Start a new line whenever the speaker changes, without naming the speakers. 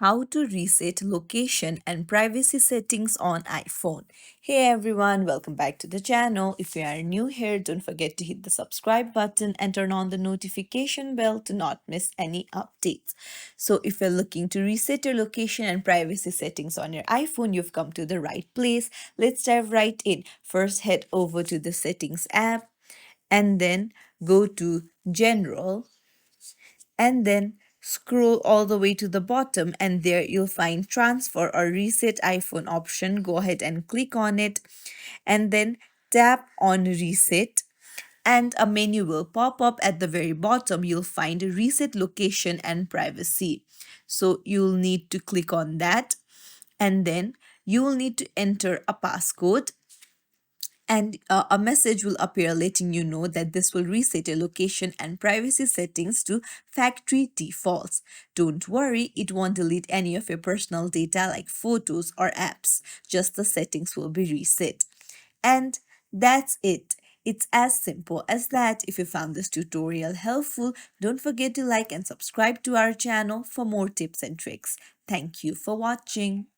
how to reset location and privacy settings on iPhone. Hey everyone, welcome back to the channel. If you are new here, don't forget to hit the subscribe button and turn on the notification bell to not miss any updates. So if you're looking to reset your location and privacy settings on your iPhone, you've come to the right place. Let's dive right in. First, head over to the settings app and then go to general and then scroll all the way to the bottom, and there you'll find transfer or reset iPhone option. Go ahead and click on it and then tap on reset, and a menu will pop up. At the very bottom you'll find reset location and privacy, so you'll need to click on that, and then you will need to enter a passcode, and a message will appear letting you know that this will reset your location and privacy settings to factory defaults. Don't worry, it won't delete any of your personal data like photos or apps, just the settings will be reset. And that's it. It's as simple as that. If you found this tutorial helpful, don't forget to like and subscribe to our channel for more tips and tricks. Thank you for watching.